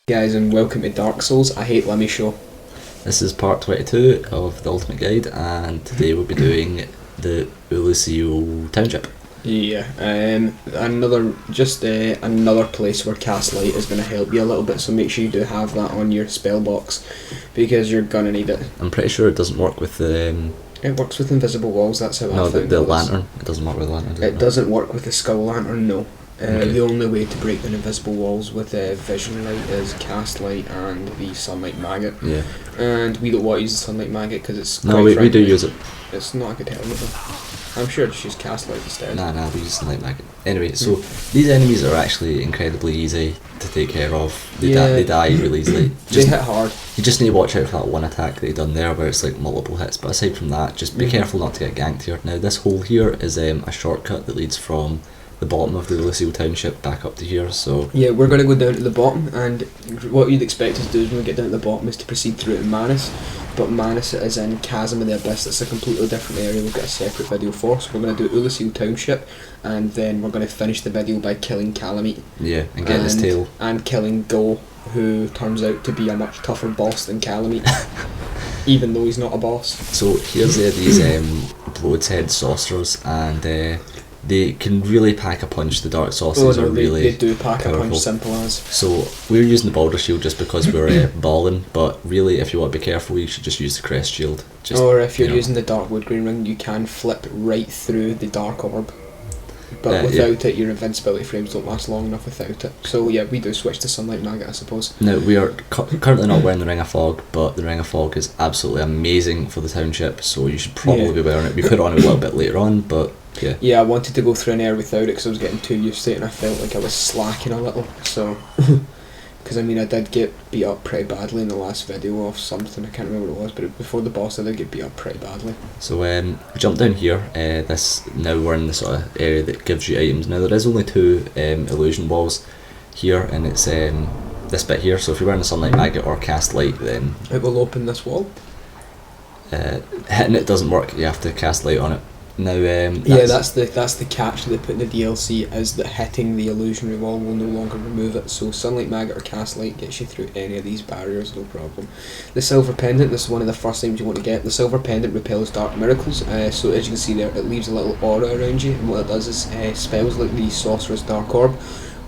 Guys, and welcome to Dark Souls. I Hate Lemmy Show. This is part 22 of the Ultimate Guide, and today we'll be doing the Oolacile Township. Yeah, another place where Cast Light is going to help you a little bit, so make sure you do have that on your spell box because you're going to need it. I'm pretty sure it doesn't work with the... It works with invisible walls, that's how I found it. the lantern. It doesn't work with the lantern, It doesn't work with the skull lantern, no. Okay. The only way to break the invisible walls with vision light is Cast Light and the Sunlight Maggot. Yeah. And we don't want to use the Sunlight Maggot because it's No, we do use it. It's not a good helmet though. I'm sure just use Cast Light instead. Nah, we use Sunlight Maggot. Anyway, so these enemies are actually incredibly easy to take care of. They die really easily. They hit hard. You just need to watch out for that one attack that you done there where it's like multiple hits, but aside from that, just be careful not to get ganked here. Now this hole here is a shortcut that leads from the bottom of the Oolacile Township back up to here, so... Yeah, we're going to go down to the bottom, and what you'd expect us to do is when we get down to the bottom is to proceed through to Manus, but Manus is in Chasm of the Abyss. That's a completely different area we've got a separate video for, so we're going to do Oolacile Township, and then we're going to finish the video by killing Kalameet. Yeah, and getting his tail. And killing Gough, who turns out to be a much tougher boss than Kalameet, even though he's not a boss. So here's these Bloat's Head sorcerers, and they can really pack a punch. The dark sorcerers are really they do pack powerful. a punch, simple as. So we're using the Balder Shield just because we're balling, but really if you want to be careful you should just use the Crest Shield. Or if you're using the Dark Wood Green Ring, you can flip right through the Dark Orb. But without it, your invincibility frames don't last long enough without it. So yeah, we do switch to Sunlight Maggot, I suppose. Now, we are currently not wearing the Ring of Fog, but the Ring of Fog is absolutely amazing for the township, so you should probably be wearing it. We put it on a little bit later on, but yeah. Yeah, I wanted to go through an air without it because I was getting too used to it and I felt like I was slacking a little, so... Because I mean, I did get beat up pretty badly in the last video of something, I can't remember what it was, but before the boss I did get beat up pretty badly. So we jump down here, now we're in the sort of area that gives you items. Now there is only two illusion walls here, and it's this bit here, so if you're wearing a Sunlight Maggot or Cast Light, then... It will open this wall? Hitting it doesn't work, you have to cast light on it. Now, that's the catch that they put in the DLC, is that hitting the illusionary wall will no longer remove it, so Sunlight Maggot or Cast Light gets you through any of these barriers, no problem. The Silver Pendant, this is one of the first things you want to get. The Silver Pendant repels dark miracles, so as you can see there, it leaves a little aura around you, and what it does is spells like the Sorcerer's Dark Orb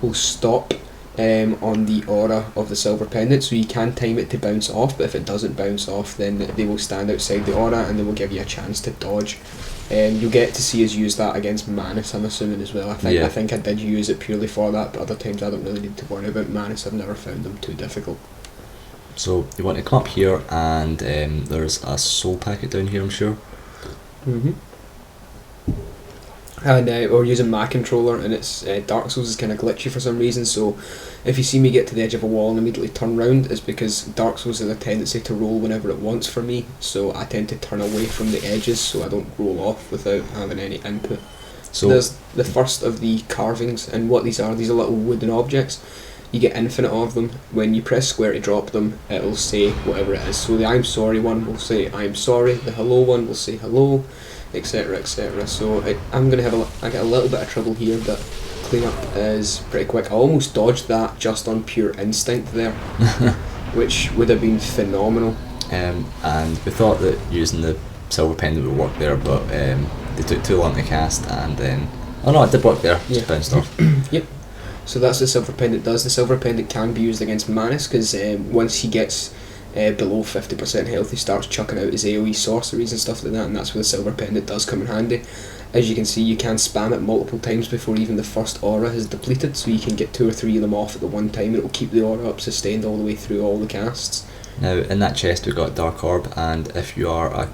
will stop on the aura of the Silver Pendant, so you can time it to bounce off, but if it doesn't bounce off then they will stand outside the aura and they will give you a chance to dodge. You'll get to see us use that against Manus, I'm assuming, as well. I think I did use it purely for that, but other times I don't really need to worry about Manus. I've never found them too difficult. So you want to come up here, and there's a soul packet down here, I'm sure. And we're using my controller, and it's Dark Souls is kind of glitchy for some reason, so if you see me get to the edge of a wall and immediately turn round, it's because Dark Souls has a tendency to roll whenever it wants for me, so I tend to turn away from the edges so I don't roll off without having any input. So there's the first of the carvings, and what these are little wooden objects. You get infinite of them. When you press square to drop them, it'll say whatever it is. So the I'm sorry one will say I'm sorry, the hello one will say hello, etc, etc. So I get a little bit of trouble here, but cleanup is pretty quick. I almost dodged that just on pure instinct there, which would have been phenomenal. And we thought that using the Silver Pendant would work there, but they took too long to cast, and then... Oh no, it did work there, just bounced off. Yep. So that's what the Silver Pendant does. The Silver Pendant can be used against Manus, because once he gets below 50% health, he starts chucking out his AoE sorceries and stuff like that, and that's where the Silver Pendant does come in handy. As you can see, you can spam it multiple times before even the first aura has depleted, so you can get 2 or 3 of them off at the one time, and it will keep the aura up sustained all the way through all the casts. Now in that chest we've got Dark Orb, and if you are a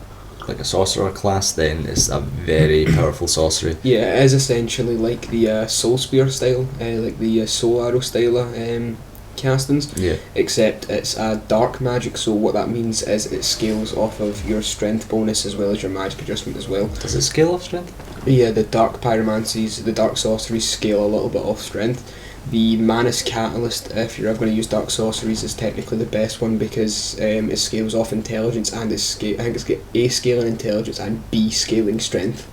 sorcerer class, then it's a very powerful sorcery. Yeah, it is essentially like the Soul Spear style, like the Soul Arrow style castings, except it's a dark magic, so what that means is it scales off of your strength bonus as well as your magic adjustment as well. Does it scale off strength? Yeah, the dark pyromancies, the dark sorceries scale a little bit off strength. The Manus Catalyst, if you're ever going to use dark sorceries, is technically the best one because it scales off intelligence, and I think it's got A scaling intelligence and B scaling strength,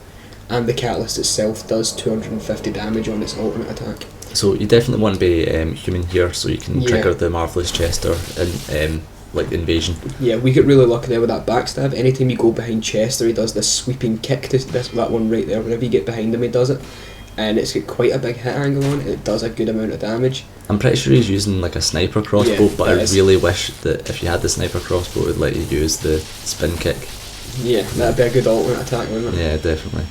and the Catalyst itself does 250 damage on its ultimate attack. So you definitely want to be human here, so you can Yeah. trigger the Marvellous Chester and like invasion. Yeah, we get really lucky there with that backstab. Anytime you go behind Chester, he does this sweeping kick to that one right there. Whenever you get behind him, he does it, and it's got quite a big hit angle on it. It does a good amount of damage. I'm pretty sure he's using like a sniper crossbow, Yeah, but I that is. really wish that if you had the sniper crossbow, it would let you use the spin kick. Yeah, that'd be a good alternate attack, wouldn't it? Yeah, definitely.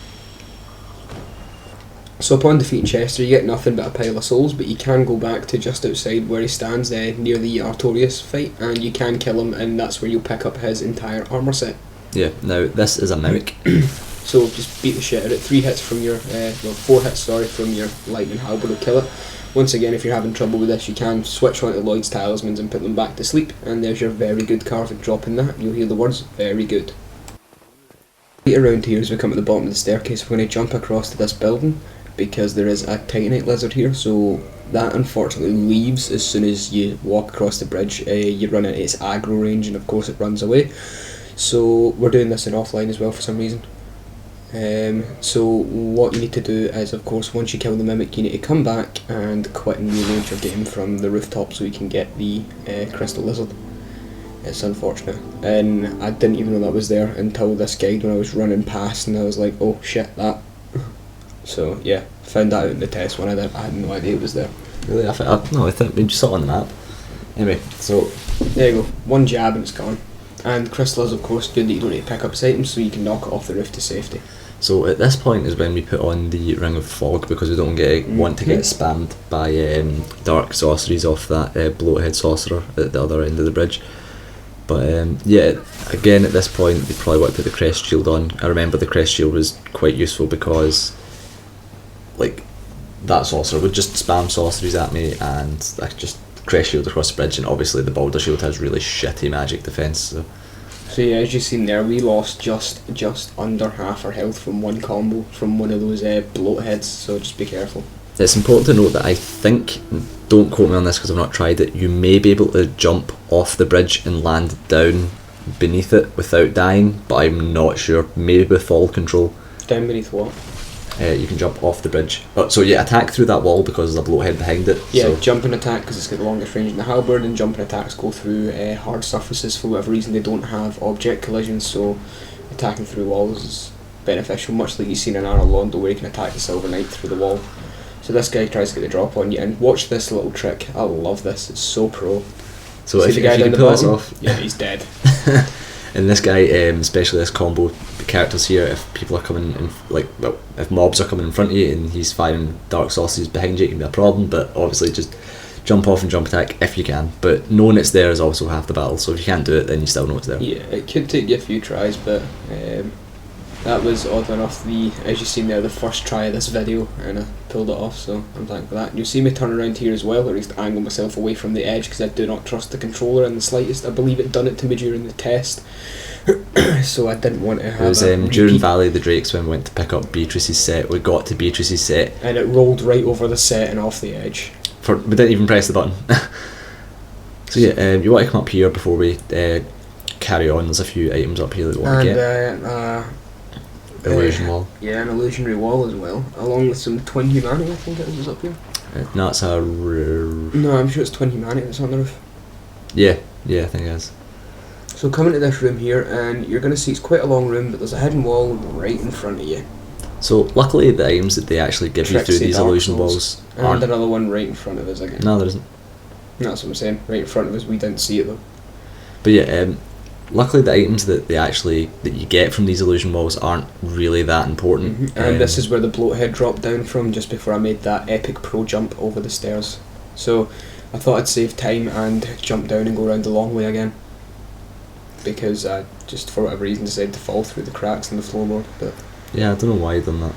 So upon defeating Chester, you get nothing but a pile of souls, but you can go back to just outside where he stands near the Artorias fight, and you can kill him, and that's where you'll pick up his entire armour set. Yeah, now this is a mimic. So just beat the shit out of it. 3 hits from your, 4 hits, from your lightning halberd will kill it. Once again, if you're having trouble with this, you can switch on to Lloyd's talismans and put them back to sleep, and there's your very good card, and drop in that, and you'll hear the words, very good. Right around here, as we come to the bottom of the staircase, we're going to jump across to this building, because there is a Titanite lizard here, so that unfortunately leaves as soon as you walk across the bridge. You run into its aggro range, and of course it runs away. So we're doing this in offline as well for some reason. So what you need to do is, of course, once you kill the mimic, you need to come back and quit and reload your game from the rooftop so you can get the crystal lizard. It's unfortunate, and I didn't even know that was there until this guide when I was running past, and I was like, oh shit, that. So yeah, found that out in the test when I had no idea it was there. Really? I think we just saw it on the map. Anyway, so There you go, one jab and it's gone. And crystal is of course good that you don't need to pick up its items, so you can knock it off the roof to safety. So at this point is when we put on the Ring of Fog, because we don't want to get spammed by dark sorceries off that bloated sorcerer at the other end of the bridge. But yeah, again at this point we probably want to put the crest shield on. I remember the crest shield was quite useful because like that sorcerer would just spam sorceries at me and I just crest shield across the bridge, and obviously the boulder shield has really shitty magic defense. So yeah, as you've seen there, we lost just under half our health from one combo from one of those bloatheads, so just be careful. It's important to note that I think, don't quote me on this because I've not tried it, you may be able to jump off the bridge and land down beneath it without dying, but I'm not sure. Maybe with fall control. Down beneath what? You can jump off the bridge. So yeah, attack through that wall because there's a bloathead behind it. Yeah, so. jump and attack because it's got the longest range in the halberd, and jumping attacks go through hard surfaces. For whatever reason, they don't have object collisions, so attacking through walls is beneficial, much like you've seen in Arlondo where you can attack the Silver Knight through the wall. So this guy tries to get the drop on you, and watch this little trick. I love this, it's so pro. So See if the you guy can down the pull this bottom? off. Yeah, he's dead. And this guy, especially this combo characters here, if people are coming in, if mobs are coming in front of you and he's firing dark sauces behind you, it can be a problem, but obviously just jump off and jump attack if you can. But knowing it's there is also half the battle, so if you can't do it, then you still know it's there. Yeah, it could take you a few tries, but that was oddly enough as you've seen there, the first try of this video, and I pulled it off, so I'm thankful for that. And you'll see me turn around here as well, or at least angle myself away from the edge, because I do not trust the controller in the slightest. I believe it done it to me during the test, so I didn't want to have it was during Valley of the Drakes when we went to pick up Beatrice's set. We got to Beatrice's set and it rolled right over the set and off the edge. we didn't even press the button. So yeah, you want to come up here before we carry on. There's a few items up here that we want to get. Illusion wall. Yeah, an illusionary wall as well, along with some twin humanity. I think it was up here. No, it's a No, I'm sure it's twin humanity that's on the roof. yeah, I think it is. So come into this room here, and you're going to see it's quite a long room, but there's a hidden wall right in front of you. So luckily the items that they actually give you through Trixie these Dark illusion Souls. walls And aren't. another one right in front of us again. No, there isn't. That's what I'm saying. Right in front of us, we didn't see it though. But yeah, luckily the items that you get from these illusion walls aren't really that important. And this is where the bloathead dropped down from just before I made that epic pro jump over the stairs. So I thought I'd save time and jump down and go around the long way again, because I just for whatever reason decided to fall through the cracks in the floorboard. But yeah, I don't know why you've done that.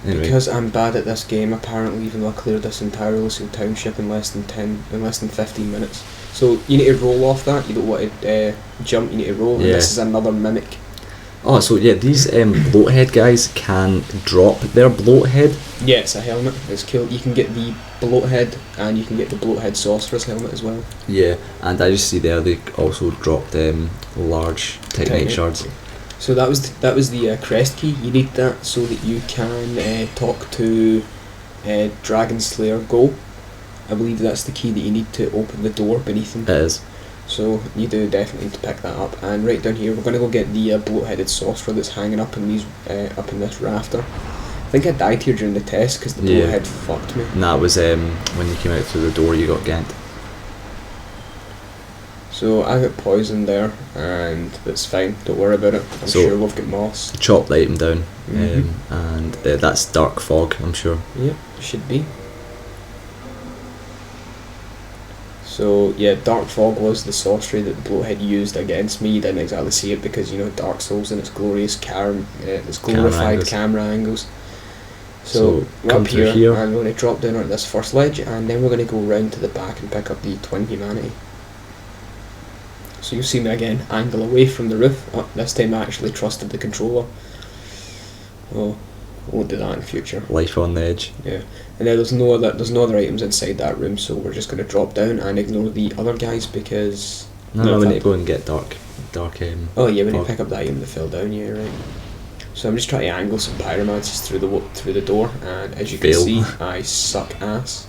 Anyway. because I'm bad at this game, apparently, even though I cleared this entire Oolacile Township in less than 15 minutes. So you need to roll off that. You don't want to jump. You need to roll. And Yeah. this is another mimic. Oh, so yeah, these bloathead guys can drop their bloathead. Yeah, it's a helmet. It's cool. You can get the bloathead, and you can get the bloathead sorcerer's helmet as well. Yeah, and I just see there they also dropped large Titanite shards. So that was the crest key. You need that so that you can talk to Dragon Slayer Gough, I believe that's the key that you need to open the door beneath him. It is. So you do definitely need to pick that up. And right down here, we're going to go get the bloat-headed sorcerer that's hanging up in up in this rafter. I think I died here during the test because the bloathead fucked me. And that was when you came out through the door, you got ganked. So I got poisoned there, and that's fine. Don't worry about it. I'm sure we've got moss. Chop the item down, and that's dark fog, I'm sure. Yep, should be. So yeah, dark fog was the sorcery that the bloathead used against me. You didn't exactly see it because Dark Souls and its glorious its glorified camera angles. So we're up here, and we're going to drop down onto this first ledge, and then we're going to go round to the back and pick up the Twin Humanity. So you'll see me again angle away from the roof. This time I actually trusted the controller. Oh, I won't do that in future. Life on the edge. Yeah, and then there's no other items inside that room, so we're just going to drop down and ignore the other guys because. No, we need to go and get dark. Oh yeah, we need to pick up that item that fell down. Yeah, right. So I'm just trying to angle some pyromancies through the door, and as you can see, I suck ass.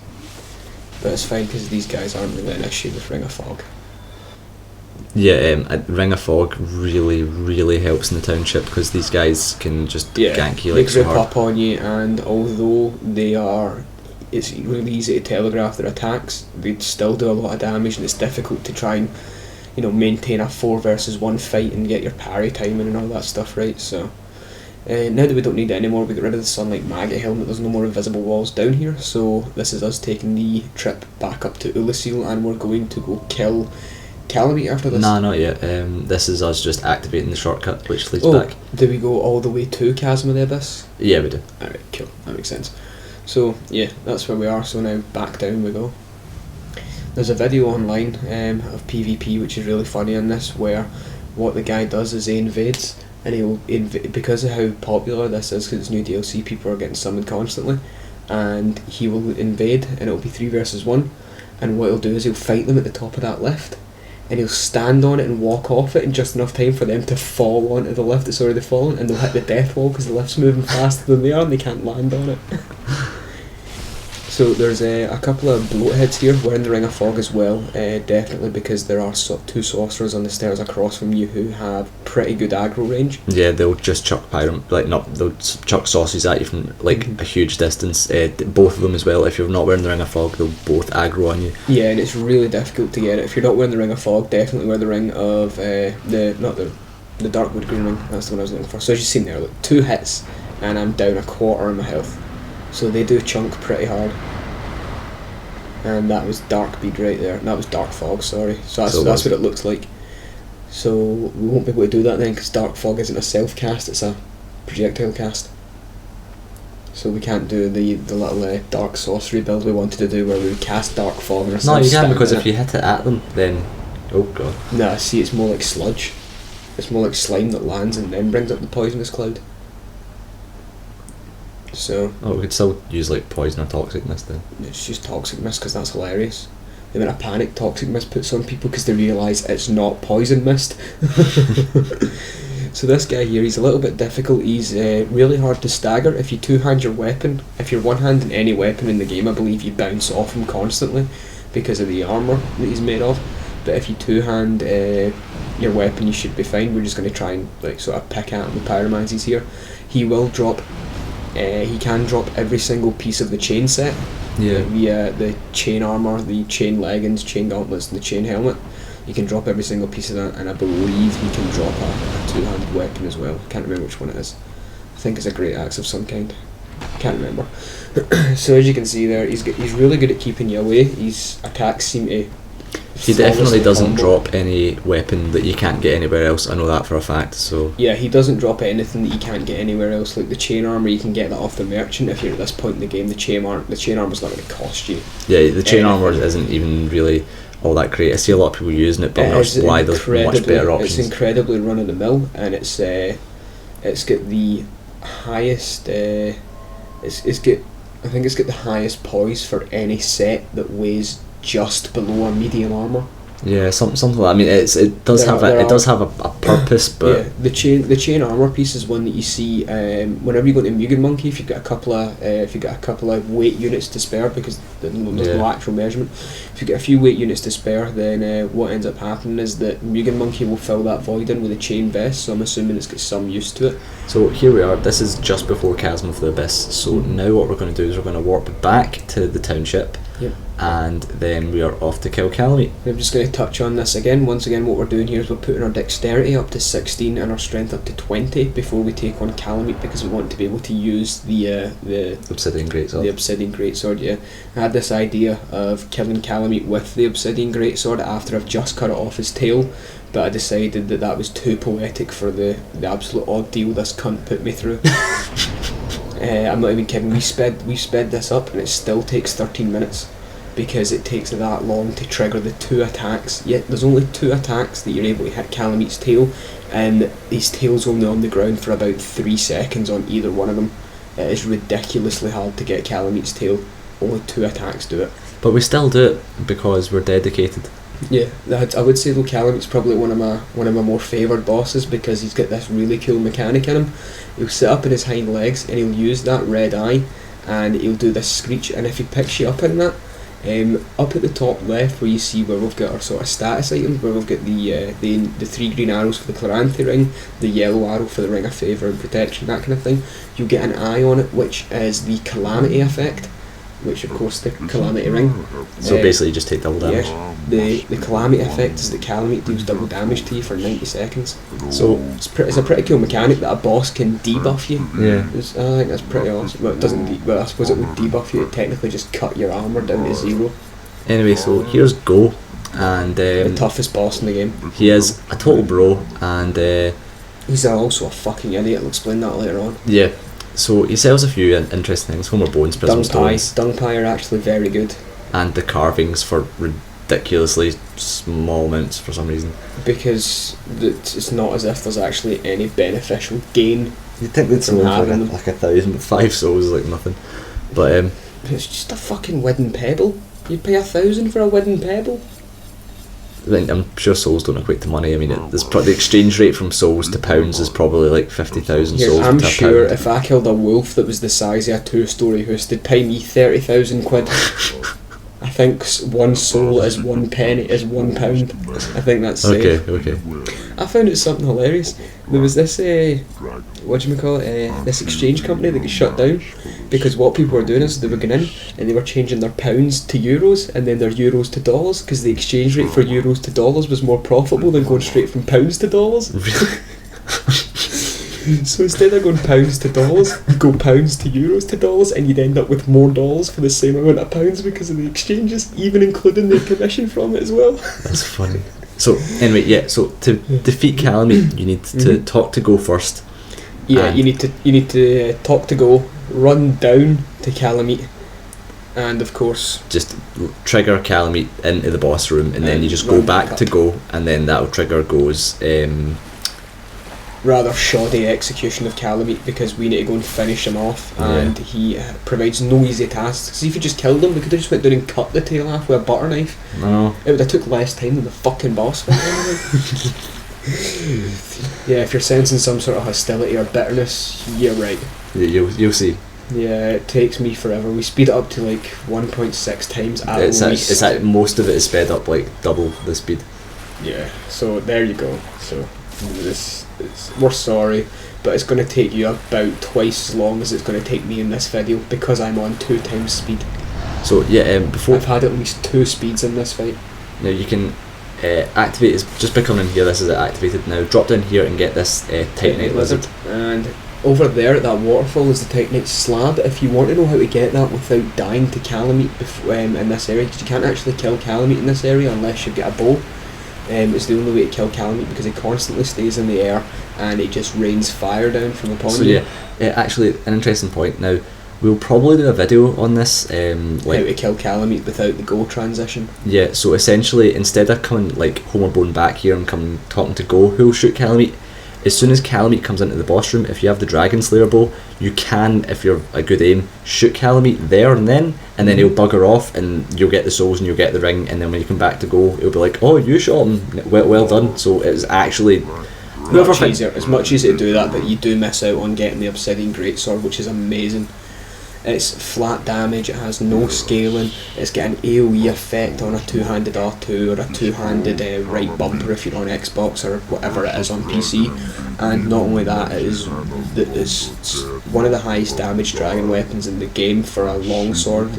But it's fine because these guys aren't really an issue with Ring of Fog. Yeah, Ring of Fog really helps in the township because these guys can just gank you like so hard. They grip up on you, and although it's really easy to telegraph their attacks, they still do a lot of damage, and it's difficult to try and maintain a 4 versus 1 fight and get your parry timing and all that stuff right. So now that we don't need it anymore, we get rid of the Sunlight Maggot helmet. There's no more invisible walls down here, so this is us taking the trip back up to Oolacile, and we're going to go kill Kalameet after this? Nah, not yet. This is us just activating the shortcut which leads back. Did we go all the way to Chasm of the Abyss? Yeah, we did. Alright, cool. That makes sense. So, yeah, that's where we are. So now back down we go. There's a video online of PvP which is really funny in this, where what the guy does is he invades, and he'll because of how popular this is, because it's new DLC, people are getting summoned constantly, and he will invade, and it'll be 3 versus 1, and what he'll do is he'll fight them at the top of that lift, and he'll stand on it and walk off it in just enough time for them to fall onto the lift that's already fallen, and they'll hit the death wall because the lift's moving faster than they are and they can't land on it. So there's a couple of bloatheads here. We're in the Ring of Fog as well, definitely because there are 2 sorcerers on the stairs across from you who have pretty good aggro range. Yeah, they'll just chuck they'll chuck sauces at you from a huge distance. Both of them as well. If you're not wearing the Ring of Fog, they'll both aggro on you. Yeah, and it's really difficult to get it. If you're not wearing the Ring of Fog, definitely wear the Ring of the Darkwood Green Ring. That's the one I was looking for. So as you've seen there, 2 hits, and I'm down a quarter of my health. So they do chunk pretty hard. And that was Dark Bead right there. That was Dark Fog, sorry. So that's what it looks like. So we won't be able to do that then, because Dark Fog isn't a self-cast, it's a projectile cast. So we can't do the little dark sorcery build we wanted to do where we would cast Dark Fog and No, you can, because if you hit it at them, then... Oh god. Nah, see, it's more like sludge. It's more like slime that lands and then brings up the poisonous cloud. So we could still use poison or toxic mist then. It's just toxic mist because that's hilarious. The amount of panic toxic mist puts on people because they realise it's not poison mist. So this guy here, he's a little bit difficult. He's really hard to stagger. If you 2-hand your weapon, if you're one-handing any weapon in the game, I believe you bounce off him constantly because of the armour that he's made of. But if you 2-hand your weapon, you should be fine. We're just going to try and sort of pick at him with pyromancies here. He will drop. He can drop every single piece of the chain set. Yeah. The chain armour, the chain leggings, chain gauntlets, and the chain helmet. You can drop every single piece of that, and I believe he can drop a 2-handed weapon as well. Can't remember which one it is. I think it's a great axe of some kind. Can't remember. So as you can see there, he's really good at keeping you away. His attacks seem to... He definitely doesn't drop any weapon that you can't get anywhere else. I know that for a fact. So yeah, he doesn't drop anything that you can't get anywhere else. Like the chain armor, you can get that off the merchant. If you're at this point in the game, the chain armor's not going to cost you. Yeah, the chain armor isn't even really all that great. I see a lot of people using it, but I'm not sure why. There's much better options. It's incredibly run of the mill, and it's got the highest. I think it's got the highest poise for any set that weighs just below a medium armour. Yeah, something like that. I mean, it does have a purpose, but yeah, the chain armor piece is one that you see whenever you go into Mugen Monkey. If you've got a couple of weight units to spare, because there's no actual measurement. If you get a few weight units to spare, then what ends up happening is that Mugen Monkey will fill that void in with a chain vest. So I'm assuming it's got some use to it. So here we are. This is just before Chasm of the Abyss. So now what we're going to do is we're going to warp back to the township. Yep. And then we are off to kill Kalameet. I'm just going to touch on this again. Once again, what we're doing here is we're putting our dexterity up to 16 and our strength up to 20 before we take on Kalameet, because we want to be able to use the Obsidian Greatsword. The Obsidian Greatsword, yeah. I had this idea of killing Kalameet with the Obsidian Greatsword after I've just cut it off his tail, but I decided that was too poetic for the absolute ordeal this cunt put me through. I'm not even kidding. We sped this up, and it still takes 13 minutes. Because it takes that long to trigger the 2 attacks. Yet there's only 2 attacks that you're able to hit Kalameet's tail, and his tail's only on the ground for about 3 seconds on either one of them. It is ridiculously hard to get Kalameet's tail. Only 2 attacks do it. But we still do it because we're dedicated. Yeah, I would say though Kalameet's probably one of my more favoured bosses, because he's got this really cool mechanic in him. He'll sit up in his hind legs and he'll use that red eye, and he'll do this screech, and if he picks you up in that, up at the top left where you see where we've got our sort of status items, where we've got the 3 green arrows for the Chloranthy ring, the yellow arrow for the Ring of Favour and Protection, that kind of thing, you'll get an eye on it, which is the Calamity effect, which of course the Calamity ring. So basically you just take double damage. Yeah, the Calamity effect is that Kalameet deals double damage to you for 90 seconds. So it's a pretty cool mechanic that a boss can debuff you. Yeah. I think that's pretty awesome. Well, it doesn't. Well, I suppose it would debuff you. It technically just cut your armor down to 0. Anyway, so here's Gough, and the toughest boss in the game. He is a total bro, and he's also a fucking idiot. I'll explain that later on. Yeah. So he sells a few interesting things: Homer Bones, Prism Stones. Dung pie are actually very good. And the carvings for ridiculously small amounts for some reason. Because it's not as if there's actually any beneficial gain. You'd think they'd sell like 1,000, but 5 souls is like nothing. But it's just a fucking wooden pebble. You'd pay 1,000 for a wooden pebble. I'm sure souls don't equate to money. I mean, the exchange rate from souls to pounds is probably like 50,000 souls. I'm to sure pound. If I killed a wolf that was the size of a 2-storey house, they'd pay me 30,000 quid. I think one soul is £1 is £1. I think that's safe. Okay. I found it something hilarious. There was this this exchange company that got shut down because what people were doing is they were going in and they were changing their pounds to euros and then their euros to dollars, because the exchange rate for euros to dollars was more profitable than going straight from pounds to dollars. Really? So instead of going pounds to dollars, you go pounds to euros to dollars, and you'd end up with more dollars for the same amount of pounds because of the exchanges, even including the commission from it as well. That's funny. So anyway, yeah. So to defeat Kalameet, you need to talk to Gough first. Yeah, you need to talk to Gough, run down to Kalameet, and of course just trigger Kalameet into the boss room, and then you just go back to Gough, and then that'll trigger Gough's rather shoddy execution of Kalameet, because we need to go and finish him off, and he provides no easy tasks. So if you just killed him, we could have just went down and cut the tail off with a butter knife. No. It would have took less time than the fucking boss fight. Yeah, if you're sensing some sort of hostility or bitterness, you're right. Yeah, you'll see. Yeah, it takes me forever. We speed it up to like 1.6 times at least. It's like most of it is sped up like double the speed. Yeah, so there you go. So we're sorry, but it's going to take you about twice as long as it's going to take me in this video, because I'm on 2 times speed. So yeah, before I've had at least 2 speeds in this fight. Now you can activate. It's just by coming in here. This is it activated now. Drop down here and get this Titanite lizard. And over there at that waterfall is the Titanite slab. If you want to know how to get that without dying to Kalameet in this area, because you can't actually kill Kalameet in this area unless you get a bow. It's the only way to kill Kalameet, because he constantly stays in the air and it just rains fire down from upon you. So actually an interesting point. Now we'll probably do a video on this, how to kill Kalameet without the go transition. Yeah, so essentially instead of coming like Homer Bone back here and coming talking to Gough who'll shoot Kalameet, as soon as Kalameet comes into the boss room, if you have the Dragon Slayer bow, you can, if you're a good aim, shoot Kalameet there and then he'll bugger off and you'll get the souls and you'll get the ring, and then when you come back to go, it'll be like, oh, you shot him, well done. So it's actually it's much easier to do that, but you do miss out on getting the Obsidian Greatsword, which is amazing. It's flat damage, it has no scaling, it's got an AoE effect on a two-handed R2 or a two-handed right bumper if you're on Xbox or whatever it is on PC, and not only that, it's one of the highest damage dragon weapons in the game for a longsword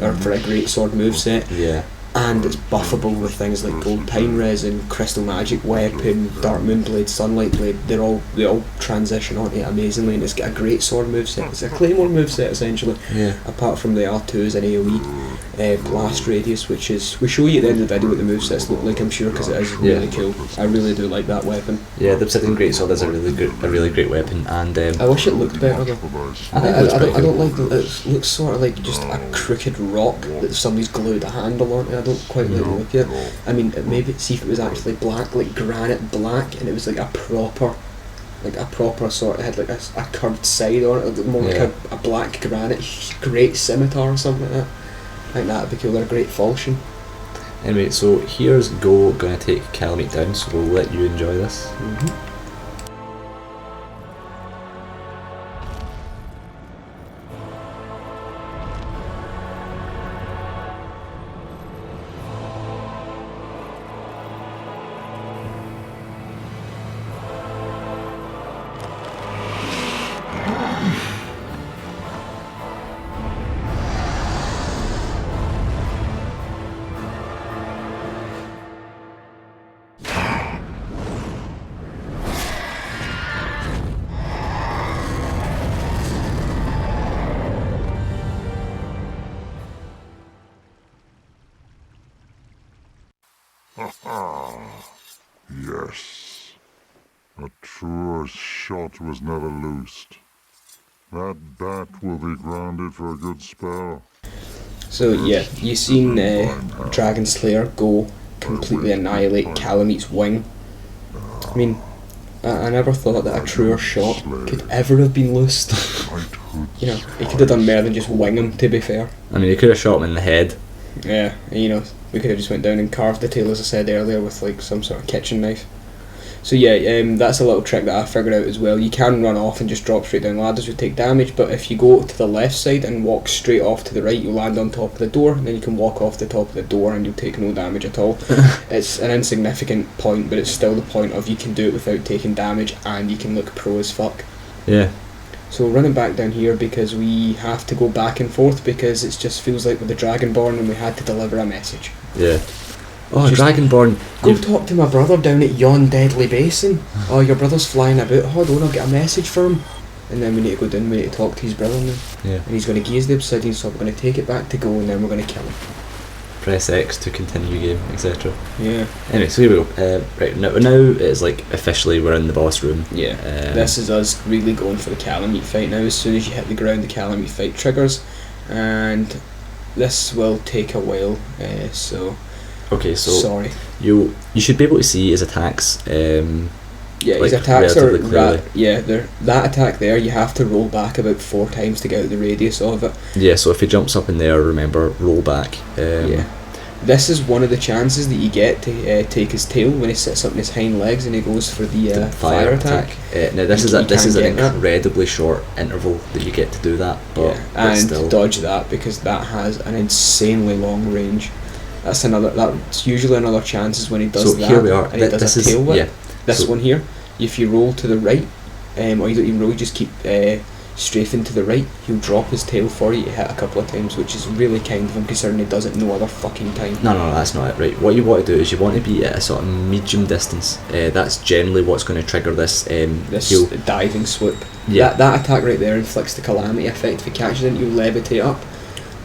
or for a greatsword moveset. Yeah. And it's buffable with things like Gold Pine Resin, Crystal Magic Weapon, Dark Moonblade, Sunlight Blade. They all transition onto it amazingly, and it's got a great sword moveset. It's a Claymore moveset essentially. Yeah. Apart from the R2's and AoE, blast radius, which is we show you at the end of the video what the movesets look like. I'm sure because it is really cool. I really do like that weapon. Yeah, the Obsidian Greatsword is a really great weapon, and I wish it looked better though. I don't like it looks sort of like just a crooked rock that somebody's glued a handle onto. I don't quite like the look of it. I mean, maybe see if it was actually black, like granite black, and it was like a proper sort of had like a curved side on it, more like a black granite great scimitar or something like that. I think that'd be cool. They're a great falchion. Anyway, so here's Go gonna take Kalameet down, so we'll let you enjoy this. Yes. A truer shot was never loosed. That bat will be grounded for a good spell. So yeah, you seen Dragon Slayer go completely annihilate Kalameet's wing. I mean, I never thought that a truer shot could ever have been loosed. You know, he could have done more than just wing him, to be fair. I mean, he could have shot him in the head. Yeah, and, you know, we could have just went down and carved the tail, as I said earlier, with like some sort of kitchen knife. So yeah, that's a little trick that I figured out as well. You can run off and just drop straight down ladders, which take damage, but if you go to the left side and walk straight off to the right, you'll land on top of the door, and then you can walk off the top of the door and you'll take no damage at all. It's an insignificant point, but it's still the point of you can do it without taking damage and you can look pro as fuck. Yeah. So we're running back down here because we have to go back and forth because it just feels like with the Dragonborn and we had to deliver a message. Yeah. Oh, just Dragonborn. Go talk to my brother down at yon deadly basin. Oh, your brother's flying about. Hold on, I'll get a message for him. And then we need to go down, we need to talk to his brother now. Yeah. And he's going to give us the obsidian, so we're going to take it back to Go and then we're going to kill him. Press X to continue game, etc. Yeah. Anyway, so here we go. Right, now it's like officially we're in the boss room. Yeah. This is us really going for the Kalameet fight now. As soon as you hit the ground, the Kalameet fight triggers. And this will take a while, so... Okay, so sorry. You should be able to see his attacks. Yeah, like his attacks are clearly. that attack there. You have to roll back about 4 times to get out the radius of it. Yeah, so if he jumps up in there, remember roll back. Yeah, this is one of the chances that you get to take his tail when he sits up in his hind legs and he goes for the fire attack. Now this is an incredibly short interval that you get to do that. But and still. Dodge that because that has an insanely long range. That's usually another chance is when he does so that. Here we are. And he does a tail whip. Yeah. This one here, if you roll to the right, or you don't even roll, you just keep strafing to the right, he'll drop his tail for you to hit a couple of times, which is really kind of him considering he does it no other fucking time. No, that's not it. Right, what you want to do is you want to be at a sort of medium distance. That's generally what's going to trigger this. This diving swoop. Yeah. That attack right there inflicts the calamity effect. If he catches it, you levitate up.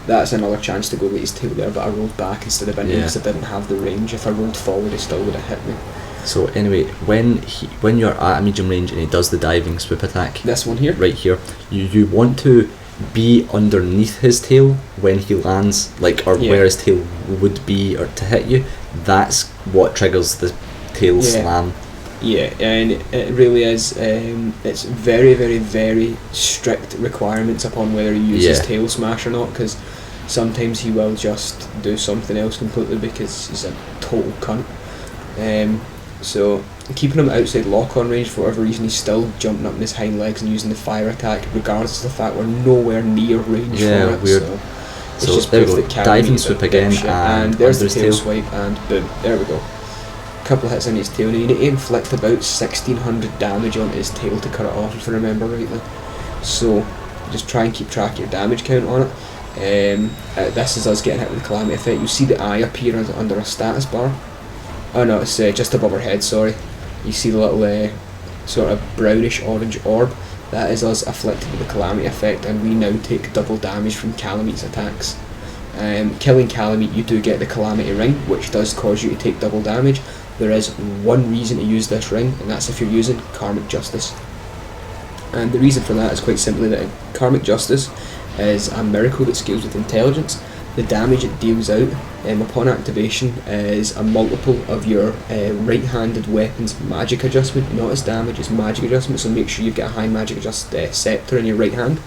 That's another chance to go with his tail there, but I rolled back instead of in because I didn't have the range. If I rolled forward, he still would have hit me. So anyway, when you're at a medium range and he does the diving swoop attack, this one here, right here, you want to be underneath his tail when he lands, where his tail would be or to hit you. That's what triggers the tail slam. Yeah, and it really is. It's very, very, very strict requirements upon whether he uses Yeah. tail smash or not, because sometimes he will just do something else completely because he's a total cunt. So keeping him outside lock-on range for whatever reason, he's still jumping up in his hind legs and using the fire attack, regardless of the fact we're nowhere near range Yeah, for it. weird. So it's So just there we proof go. that Kalameet Diving is a swoop again, dipshit. and there's the under his tail tail. swipe, and boom, there we go. Couple of hits on his tail. Now you need to inflict about 1600 damage on his tail to cut it off, if I remember rightly. So just try and keep track of your damage count on it. This is us getting hit with the Calamity effect. You see the eye appear under a status bar. Oh no, it's just above our head, sorry. You see the little sort of brownish orange orb. That is us afflicted with the Calamity effect, and we now take double damage from Kalameet's attacks. Killing Kalameet, you do get the Calamity ring, which does cause you to take double damage. There is one reason to use this ring, and that's if you're using Karmic Justice. And the reason for that is quite simply that Karmic Justice is a miracle that scales with intelligence. The damage it deals out upon activation is a multiple of your right-handed weapon's magic adjustment, not as damage, it's magic adjustment, so make sure you've got a high magic adjust scepter in your right hand.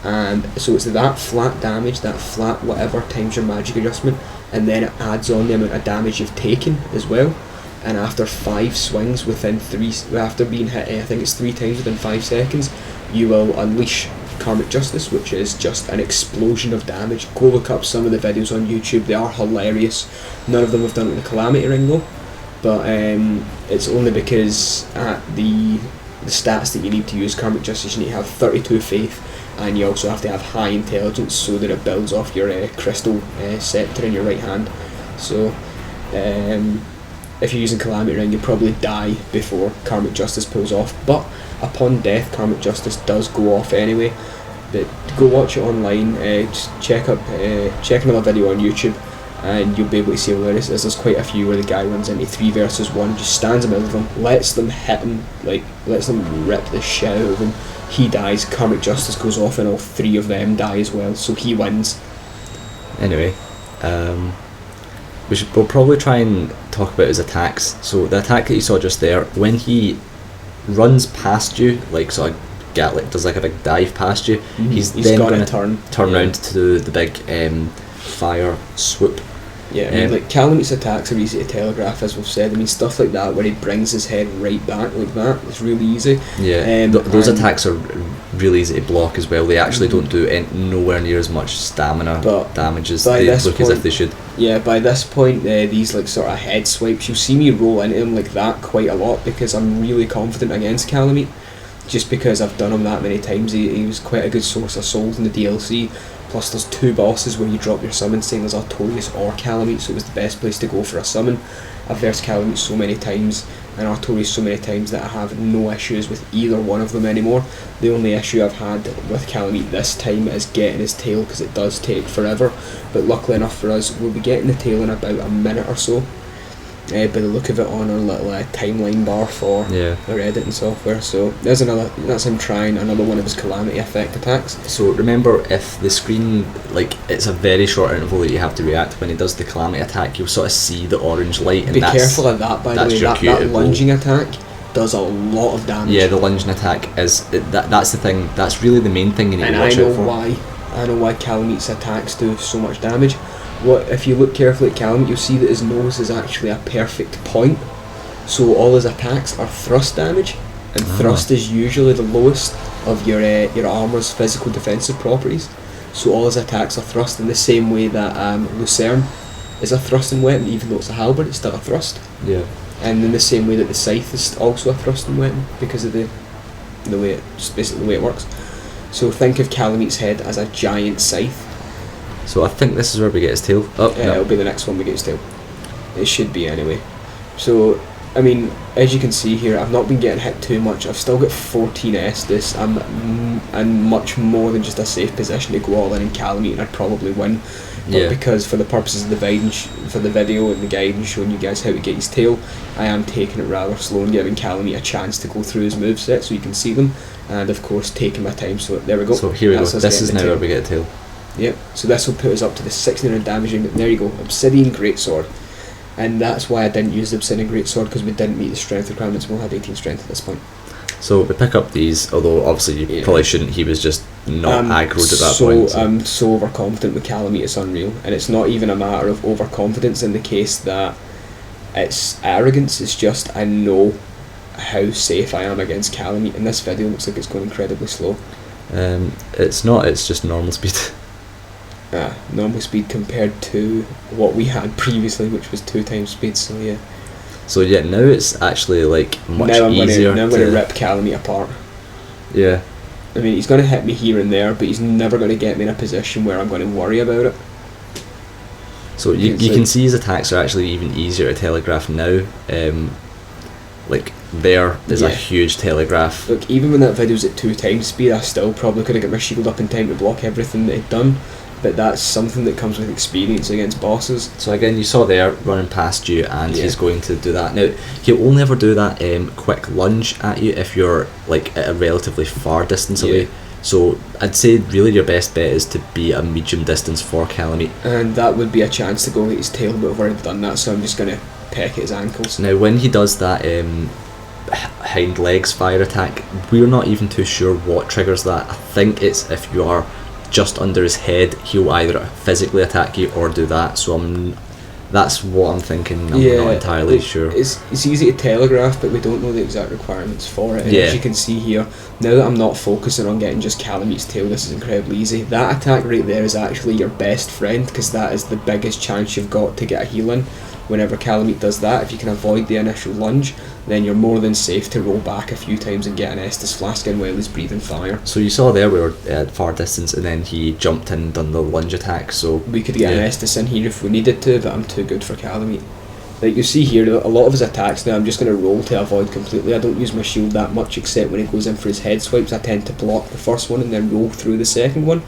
And so it's that flat damage, that flat whatever times your magic adjustment, and then it adds on the amount of damage you've taken as well. And after 5 swings within 3, after being hit, I think it's 3 times within 5 seconds, you will unleash Karmic Justice, which is just an explosion of damage. Go look up some of the videos on YouTube, they are hilarious. None of them have done it with the Calamity ring though, but it's only because at the stats that you need to use Karmic Justice, you need to have 32 faith, and you also have to have high intelligence so that it builds off your crystal scepter in your right hand. So if you're using Calamity ring, you'll probably die before Karmic Justice pulls off, but upon death Karmic Justice does go off anyway. But go watch it online, just check another video on YouTube, and you'll be able to see where this is. There's quite a few where the guy runs into 3 versus 1, just stands in the middle of them, lets them hit him, like lets them rip the shit out of him. He dies, Karmic Justice goes off, and all 3 of them die as well, so he wins. Anyway, we'll probably try and talk about his attacks. So the attack that you saw just there, when he runs past you, like sort of does like a big dive past you, he's then going to turn around to do the big fire swoop. Yeah, I mean, like Kalameet's attacks are easy to telegraph, as we've said. I mean, stuff like that where he brings his head right back like that, it's really easy. Yeah, those attacks are really easy to block as well. They actually don't do nowhere near as much stamina damage as they look as if they should. Yeah, by this point, these like sort of head swipes, you'll see me roll into him like that quite a lot because I'm really confident against Kalameet. Just because I've done him that many times, he was quite a good source of souls in the DLC. Plus there's 2 bosses where you drop your summon, saying there's Artorias or Kalameet, so it was the best place to go for a summon. I've versed Kalameet so many times and Artorias so many times that I have no issues with either one of them anymore. The only issue I've had with Kalameet this time is getting his tail, because it does take forever, but luckily enough for us, we'll be getting the tail in about a minute or so. By the look of it on our little timeline bar for our editing software. So that's him trying another one of his Calamity effect attacks. So remember, if the screen, like, it's a very short interval that you have to react when he does the Calamity attack, you'll sort of see the orange light, and be careful of that, by the way. That lunging attack does a lot of damage. Yeah, the lunging attack is that's the thing. That's really the main thing you need to watch out for. I know why Kalameet's attacks do so much damage. If you look carefully at Kalameet, you'll see that his nose is actually a perfect point. So all his attacks are thrust damage, and thrust is usually the lowest of your armour's physical defensive properties. So all his attacks are thrust, in the same way that Lucerne is a thrusting weapon, even though it's a halberd, it's still a thrust. Yeah. And in the same way that the scythe is also a thrusting weapon, because of the way just basically the way it works. So think of Kalameet's head as a giant scythe. So I think this is where we get his tail. Oh, yeah, it'll be the next one we get his tail. It should be anyway. So, I mean, as you can see here, I've not been getting hit too much. I've still got 14 Estus. I'm much more than just a safe position to go all in and Kalameet, and I'd probably win. But because for the purposes of the video and the guide and showing you guys how to get his tail, I am taking it rather slow and giving Kalameet a chance to go through his moveset so you can see them, and of course taking my time. So there we go. So here we go. This is now where we get a tail. Yep, so this will put us up to the 1600 damage ring. There you go, Obsidian Greatsword. and that's why I didn't use the Obsidian Greatsword, because we didn't meet the strength requirements. We'll have 18 strength at this point. So we pick up these, although obviously you probably shouldn't. He was just not aggroed at that point. So. I'm so overconfident with Kalameet, it's unreal, and it's not even a matter of overconfidence in the case that it's arrogance. It's just I know how safe I am against Kalameet, and this video looks like it's going incredibly slow. It's not. It's just normal speed. Normal speed compared to what we had previously, which was 2 times speed. So yeah. So yeah, now it's actually like much easier. Now I'm going to rip Kalameet apart. Yeah. I mean, he's going to hit me here and there, but he's never going to get me in a position where I'm going to worry about it. So you can see his attacks are actually even easier to telegraph now. Like there's a huge telegraph. Look, even when that video's at 2 times speed, I still probably couldn't get my shield up in time to block everything that he'd done. But that's something that comes with experience against bosses. So again, you saw there running past you, and he's going to do that. Now he'll only ever do that quick lunge at you if you're like at a relatively far distance away. So I'd say really your best bet is to be a medium distance for Kalameet. And that would be a chance to go at his tail, but I've already done that, so I'm just going to peck at his ankles. Now when he does that hind legs fire attack, we're not even too sure what triggers that. I think it's if you are just under his head, he'll either physically attack you or do that. So that's what I'm thinking. I'm not entirely sure. It's easy to telegraph, but we don't know the exact requirements for it. And as you can see here, now that I'm not focusing on getting just Kalameet's tail, this is incredibly easy. That attack right there is actually your best friend, because that is the biggest chance you've got to get a heal in. Whenever Kalameet does that, if you can avoid the initial lunge, then you're more than safe to roll back a few times and get an Estus Flask in while he's breathing fire. So you saw there we were at far distance, and then he jumped in and done the lunge attack, so we could get an Estus in here if we needed to, but I'm too good for Kalameet. Like you see here, a lot of his attacks now I'm just going to roll to avoid completely. I don't use my shield that much, except when he goes in for his head swipes. I tend to block the first one and then roll through the second one.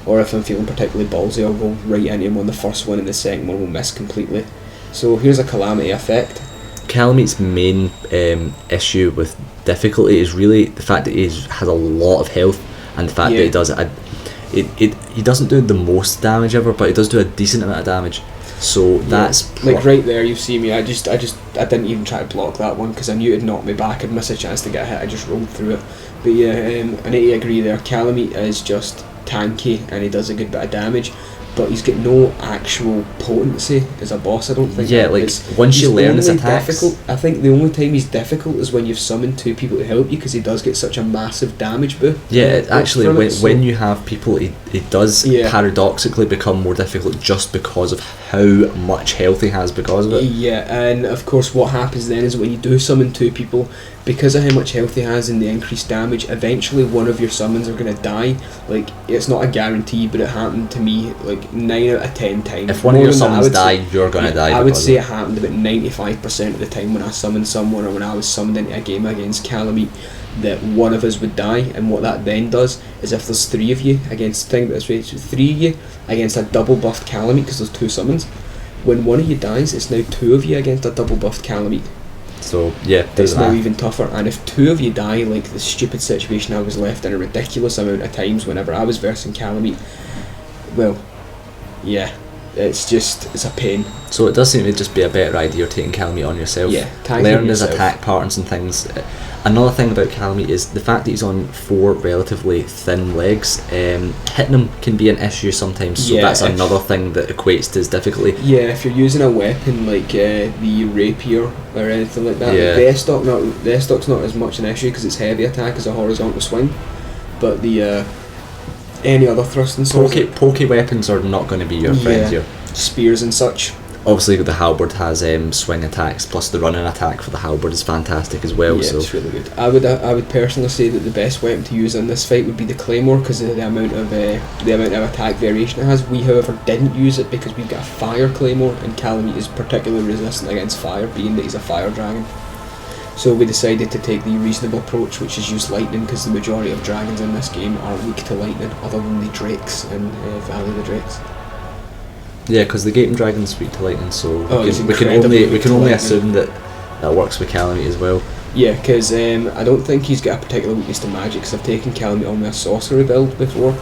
Or if I'm feeling particularly ballsy, I'll roll right into him on the first one, and the second one will miss completely. So here's a Calamity effect. Kalameet's main issue with difficulty is really the fact that he has a lot of health, and the fact that he does he doesn't do the most damage ever, but he does do a decent amount of damage. So that's like right there. You see me. I didn't even try to block that one because I knew it'd knock me back. I'd miss a chance to get a hit. I just rolled through it. But yeah, I need to agree there. Kalameet is just tanky, and he does a good bit of damage. But he's got no actual potency as a boss, I don't think. Yeah, like once you learn his attacks. I think the only time he's difficult is when you've summoned 2 people to help you, because he does get such a massive damage boost. Yeah, actually, when you have people, he does paradoxically become more difficult just because of how much health he has because of it. Yeah, and of course what happens then is when you do summon 2 people, because of how much health he has and the increased damage, eventually one of your summons are going to die. Like, it's not a guarantee, but it happened to me like 9 out of 10 times. If one of your summons die, you're going to die. I would say it happened about 95% of the time when I summoned someone, or when I was summoned into a game against Kalameet, that one of us would die. And what that then does is, if there's 3 of you against, think about this way, so 3 of you against a double buffed Kalameet, because there's 2 summons, when one of you dies, it's now 2 of you against a double buffed Kalameet. So yeah, it's now even tougher. And if 2 of you die, like the stupid situation I was left in a ridiculous amount of times whenever I was versing Kalameet, well, yeah, it's a pain. So it does seem to just be a better idea taking Kalameet on yourself. Yeah, learn his attack patterns and things. Another thing about Kalameet is the fact that he's on 4 relatively thin legs. Hitting him can be an issue sometimes, so that's another thing that equates to his difficulty. Yeah, if you're using a weapon like the rapier or anything like that, the S-stock's not as much an issue because it's heavy attack as a horizontal swing, but the any other thrust and swords, poke weapons are not going to be your friend here. Spears and such. Obviously the halberd has swing attacks, plus the running attack for the halberd is fantastic as well. Yeah, so it's really good. I would personally say that the best weapon to use in this fight would be the claymore, because of the amount of attack variation it has. We, however, didn't use it because we've got a fire claymore, and Kalameet is particularly resistant against fire, being that he's a fire dragon. So we decided to take the reasonable approach, which is use lightning, because the majority of dragons in this game are weak to lightning, other than the drakes in Valley of the Drakes. Yeah, because the Gaping Dragon's weak to lightning, so we can only only assume that works with Kalameet as well. Yeah, because I don't think he's got a particular weakness to magic, because I've taken Kalameet on my sorcery build before,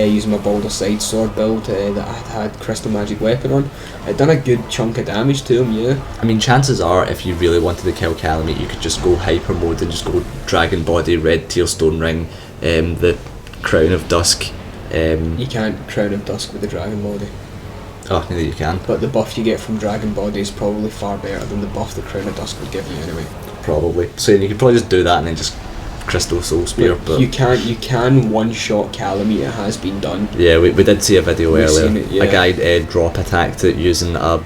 using my Boulder Side Sword build that I had Crystal Magic Weapon on. It done a good chunk of damage to him, yeah. I mean, chances are, if you really wanted to kill Kalameet, you could just go hyper mode and just go Dragon Body, Red Tearstone Ring, the Crown of Dusk. You can't Crown of Dusk with the Dragon Body. Oh, neither you can. But the buff you get from Dragon Body is probably far better than the buff that Crown of Dusk would give you anyway. Probably. So you could probably just do that and then just Crystal Soul Spear. But you can one shot Kalameet. It has been done. yeah, we did see a video We've earlier. seen it, yeah. A guy drop attacked it using a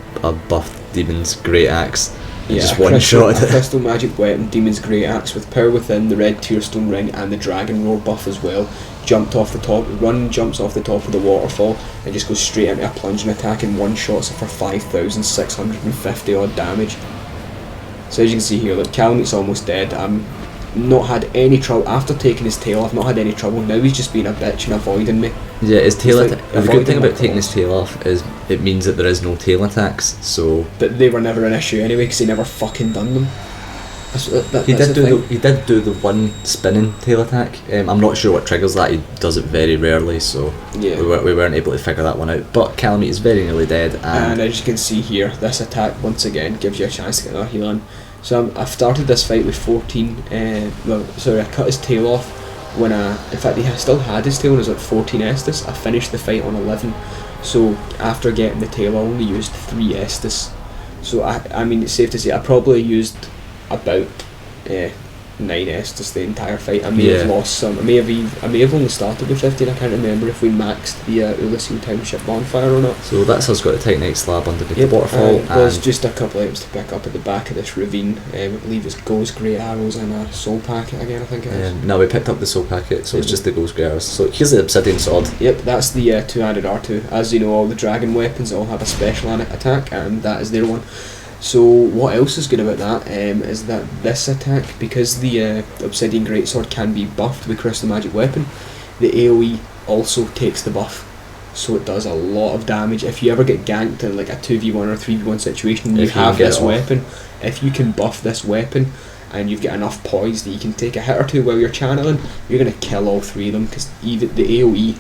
buffed demon's great axe. And Yeah, just a one crystal, shot a it. Crystal Magic Weapon, Demon's Great Axe with Power Within, the Red Tearstone Ring, and the Dragon Roar buff as well. Jumps off the top of the waterfall and just goes straight into a plunging attack in one shot, so for 5,650 odd damage. So as you can see here, look, Kalameet's almost dead. I'm not had any trouble after taking his tail. I've not had any trouble. Now he's just being a bitch and avoiding me. Yeah, his tail It's attack. like The good thing avoiding about taking his my tail off is it means that there is no tail attacks. So But they were never an issue anyway because he never fucking done them. he That's did do the one spinning tail attack. I'm not sure what triggers that. He does it very rarely, so Yeah. we weren't able to figure that one out. But Kalameet is very nearly dead, And and as you can see here, this attack once again gives you a chance to get another heal on. So I've started this fight with 14. I cut his tail off when in fact he still had his tail and it was at 14 Estus. I finished the fight on 11. So after getting the tail, I only used 3 Estus. So I mean it's safe to say I probably used about 9 Estus the entire fight. I may have lost some. I may have only started with 15. I can't remember if we maxed the Oolacile Township bonfire or not. so that's us got a Titanite slab underneath Yep, the waterfall. there's And just a couple items to pick up at the back of this ravine. I believe it's Ghost Grey Arrows and a soul packet again, I think it is. no, we picked up the soul packet, so it's Yeah. just the ghost gears. So here's the obsidian sword. Yep, that's the 2 added R2. As you know, all the dragon weapons all have a special attack, and that is their one. So what else is good about that is that this attack, because the Obsidian Greatsword can be buffed with Crystal Magic Weapon, the AoE also takes the buff. So it does a lot of damage. If you ever get ganked in like a 2v1 or 3v1 situation, you If you have can get this it off. weapon. If you can buff this weapon and you've got enough poise that you can take a hit or two while you're channeling, you're going to kill all 3 of them because even the AoE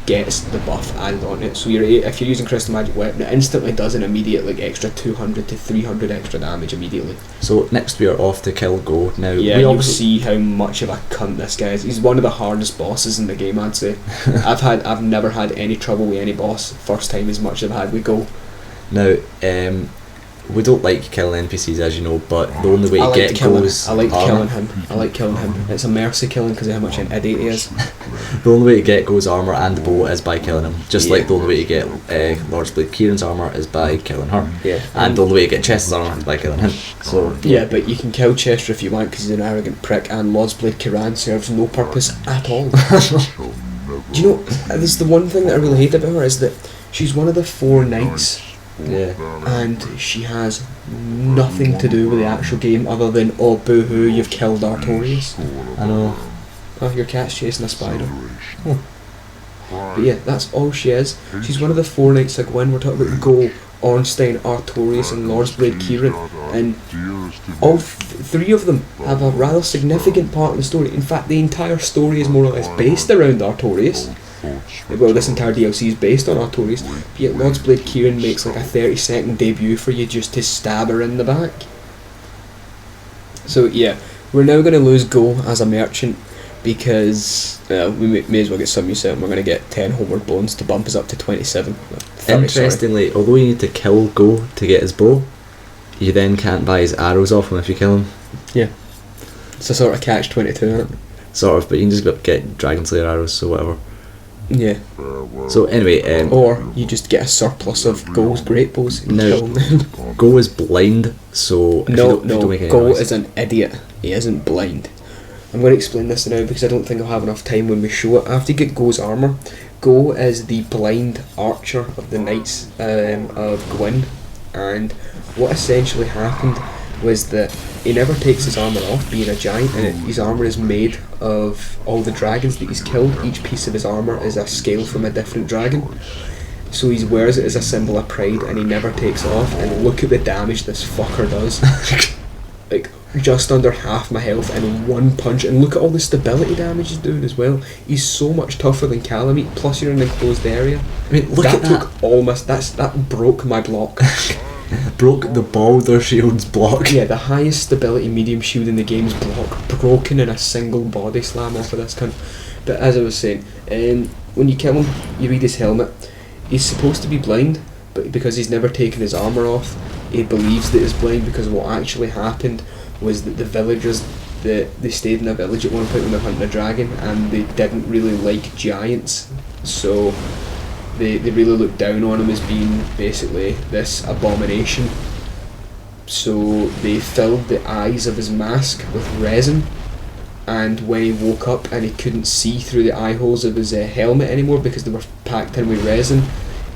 gets the buff added on it. So if you're using Crystal Magic Weapon, it instantly does an immediate like extra 200 to 300 extra damage immediately. So next we are off to kill Go. Now Yeah, we you'll obviously see how much of a cunt this guy is. He's one of the hardest bosses in the game, I'd say. I've never had any trouble with any boss. First time as much as I've had with Go. now we don't like killing NPCs, as you know, but the only way to get Go's I like armor, killing him. I like killing him. It's a mercy killing because of how much an idiot he is. the only way to get Go's armor and the bow is by killing him. Just Yeah. like the only way to get Lord's Blade Kieran's armor is by killing her. Yeah. And the only way to get Chester's armor is by killing him. So Yeah, but you can kill Chester if you want because he's an arrogant prick, and Lord's Blade Kiran serves no purpose at all. Do you know, this is the one thing that I really hate about her is that she's one of the 4 knights yeah. and she has nothing to do with the actual game other than, oh boo-hoo, you've killed Artorias. I know. Oh, your cat's chasing a spider. But yeah, that's all she is. She's one of the 4 knights of Gwyn. We're talking about Go, Ornstein, Artorias and Lord's Blade Kieran, and all 3 of them have a rather significant part in the story. In fact, the entire story is more or less based around Artorias. Well, this entire DLC is based on Artorias, but yet Lord's Blade Kieran makes like a 30-second debut for you just to stab her in the back. So yeah, we're now going to lose Go as a merchant because we may as well get some use out, and we're going to get 10 homeward bones to bump us up to 27. 30, sorry. Interestingly, although you need to kill Go to get his bow, you then can't buy his arrows off him if you kill him. Yeah. It's a sort of catch-22, isn't it? Sort of, but you can just get Dragon Slayer arrows, so whatever. Yeah. So anyway, Or you just get a surplus of Go's great bows and No. kill them. Go is blind, so if you don't make any Go noise- is an idiot. He isn't blind. I'm going to explain this now because I don't think I'll have enough time when we show it. After you get Go's armour, Go is the blind archer of the Knights of Gwyn, and what essentially happened was that he never takes his armour off, being a giant, and his armour is made of all the dragons that he's killed. Each piece of his armour is a scale from a different dragon. So he wears it as a symbol of pride and he never takes it off, and look at the damage this fucker does. Like, just under half my health in one punch, and look at all the stability damage he's doing as well. He's so much tougher than Kalameet, plus you're in an enclosed area. I mean, look at that. Took almost, that broke my block. Broke the Balder Shield's block. Yeah, the highest stability medium shield in the game's block broken in a single body slam off of this cunt. But as I was saying, when you kill him, you read his helmet. He's supposed to be blind, but because he's never taken his armour off, he believes that he's blind, because what actually happened was that the villagers, they stayed in a village at one point when they were hunting a dragon, and they didn't really like giants, so they really looked down on him as being basically this abomination. So they filled the eyes of his mask with resin, and when he woke up and he couldn't see through the eye holes of his helmet anymore because they were packed in with resin,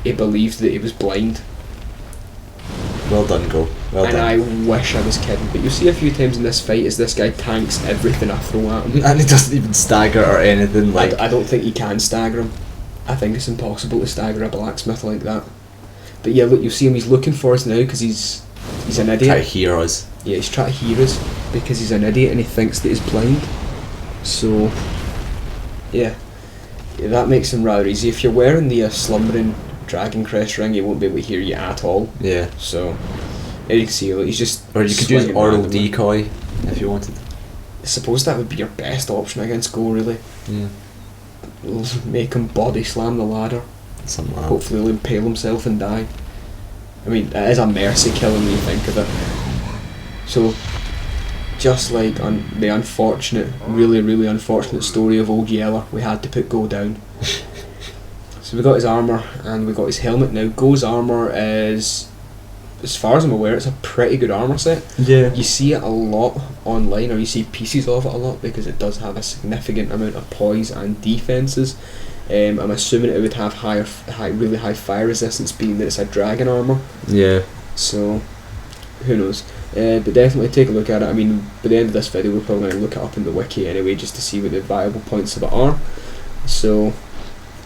he believed that he was blind. Well done, Go. Well And done. I wish I was kidding, but you'll see a few times in this fight as this guy tanks everything I throw at him. And he doesn't even stagger or anything. Like, I don't think he can stagger him. I think it's impossible to stagger a blacksmith like that. But yeah, look, you see him, he's looking for us now because he's an idiot. try to hear us. Yeah, he's trying to hear us because he's an idiot and he thinks that he's blind. So, yeah, that makes him rather easy. If you're wearing the slumbering dragon crest ring, he won't be able to hear you at all. Yeah. So, there you can see, like, he's just. Or you could use swinging oral randomly. decoy if you wanted. I suppose that would be your best option against Go, really. Yeah. Make him body slam the ladder. Something like that. Hopefully he'll impale himself and die. I mean, it is a mercy killing when you think of it. So, just like the unfortunate, really, really unfortunate story of Old Yeller, we had to put Go down. So we got his armour and we got his helmet now. Go's armour is, as far as I'm aware, it's a pretty good armour set. Yeah. You see it a lot online, or you see pieces of it a lot, because it does have a significant amount of poise and defences. I'm assuming it would have really high fire resistance, being that it's a dragon armour. Yeah. So, who knows? But definitely take a look at it. I mean, by the end of this video, we're probably going to look it up in the wiki anyway, just to see what the viable points of it are. So,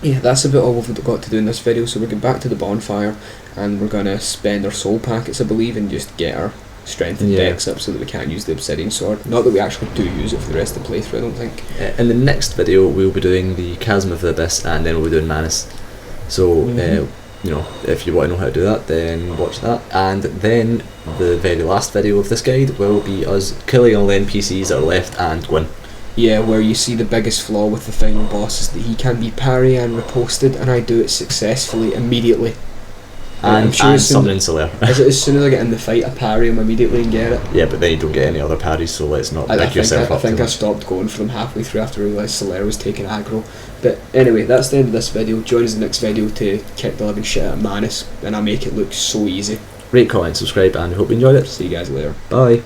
yeah, that's about all we've got to do in this video. So we're going back to the bonfire, and we're going to spend our soul packets, I believe, and just get our strength and dex up so that we can't use the obsidian sword. Not that we actually do use it for the rest of the playthrough, I don't think. In the next video, we'll be doing the Chasm of the Abyss, and then we'll be doing Manus. So, you know, if you want to know how to do that, then watch that. And then the very last video of this guide will be us killing all the NPCs that are left and Gwyn. Yeah, where you see the biggest flaw with the final boss is that he can be parry and riposted, and I do it successfully immediately. And summoning Solaire. As soon as I get in the fight, I parry him immediately and get it. Yeah, but then you don't get any other parries, so let's not I break yourself up I think too I much. stopped going for them halfway through after I realised Solaire was taking aggro. But anyway, that's the end of this video. Join us in the next video to kick the living shit out of Manus, and I'll make it look so easy. Rate, comment, subscribe, and hope you enjoyed it. See you guys later. Bye.